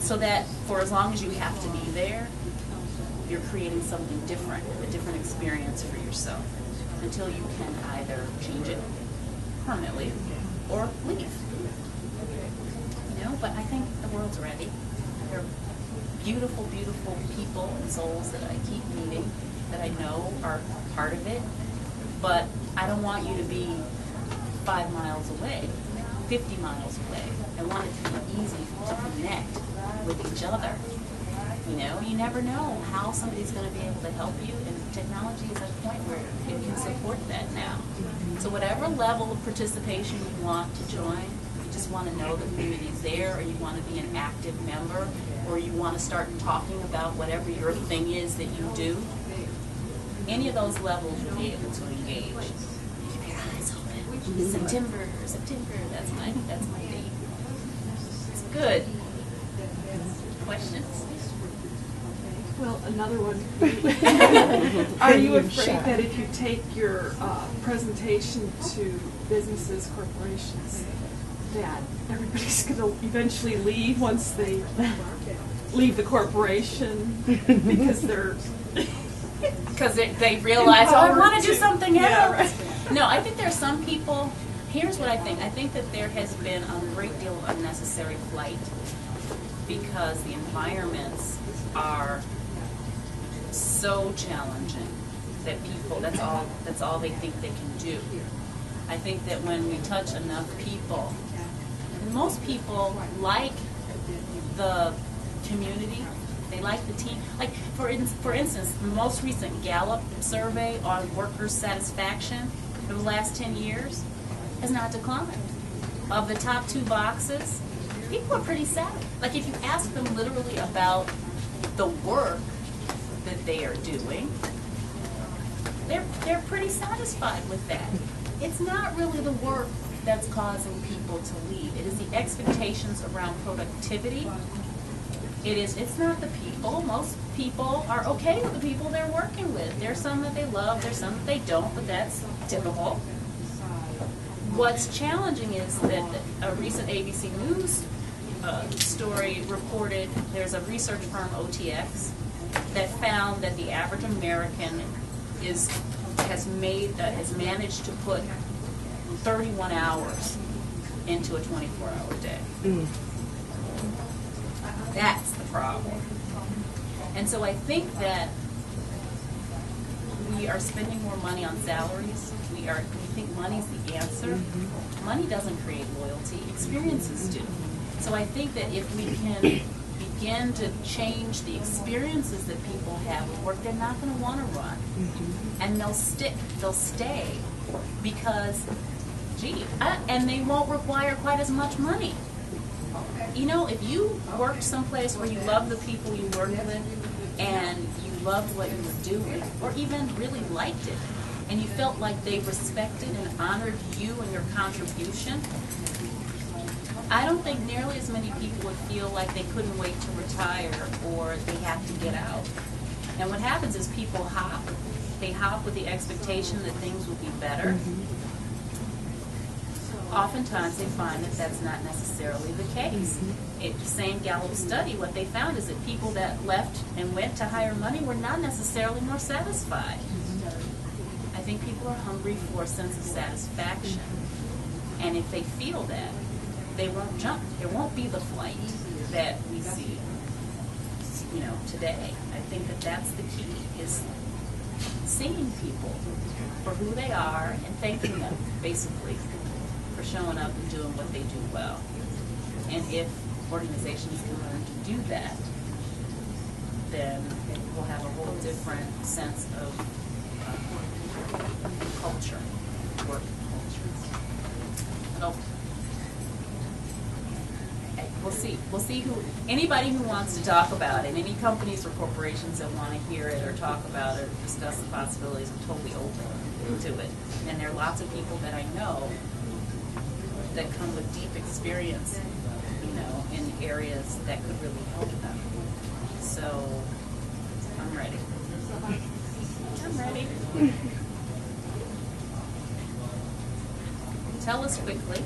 so that for as long as you have to be there, you're creating something different, a different experience for yourself, until you can either change it permanently or leave. You know, but I think the world's ready. There are beautiful, beautiful people and souls that I keep meeting that I know are part of it, but I don't want you to be 5 miles away, 50 miles away. I want it to be easy to connect with each other. You know, you never know how somebody's going to be able to help you, and technology is at a point where it can support that now. So whatever level of participation you want to join, you just want to know the community's there, or you want to be an active member, or you want to start talking about whatever your thing is that you do, any of those levels you'll be able to engage. Keep your eyes open. September, that's my date. It's good. Questions? Well, another one. Are you afraid that if you take your presentation to businesses, corporations, that everybody's going to eventually leave once they leave the corporation because they're... Because they realize, oh, I want to do something else. Yeah, right. No, I think there are some people, here's what I think. I think that there has been a great deal of unnecessary flight because the environments are so challenging that people, that's all they think they can do. I think that when we touch enough people, and most people like the community, they like the team. Like, for instance, the most recent Gallup survey on worker satisfaction for the last 10 years has not declined. Of the top 2 boxes, people are pretty sad. Like, if you ask them literally about the work that they are doing, they're pretty satisfied with that. It's not really the work that's causing people to leave. It is the expectations around productivity. It's not the people. Most people are okay with the people they're working with. There's some that they love, there's some that they don't, but that's typical. What's challenging is that a recent ABC News story reported there's a research firm, OTX, that found that the average American has managed to put 31 hours into a 24-hour day. That's the problem. And so I think that we are spending more money on salaries. We think money's the answer. Money doesn't create loyalty. Experiences do. So I think that if we can begin to change the experiences that people have with work, they're not going to want to run. And they'll stay because, and they won't require quite as much money. You know, if you worked someplace where you loved the people you worked with and you loved what you were doing, or even really liked it, and you felt like they respected and honored you and your contribution, I don't think nearly as many people would feel like they couldn't wait to retire or they have to get out. And what happens is people hop. They hop with the expectation that things will be better. Oftentimes they find that that's not necessarily the case. The same Gallup study, what they found is that people that left and went to higher money were not necessarily more satisfied. I think people are hungry for a sense of satisfaction. And if they feel that, they won't jump. There won't be the flight that we see, today. I think that that's the key, is seeing people for who they are and thanking them, basically, for showing up and doing what they do well. And if organizations can learn to do that, then we'll have a whole different sense of culture, work culture. We'll see anybody who wants to talk about it, any companies or corporations that want to hear it or talk about it or discuss the possibilities, I'm totally open to it. And there are lots of people that I know that come with deep experience, in areas that could really help them. So, I'm ready. Tell us quickly.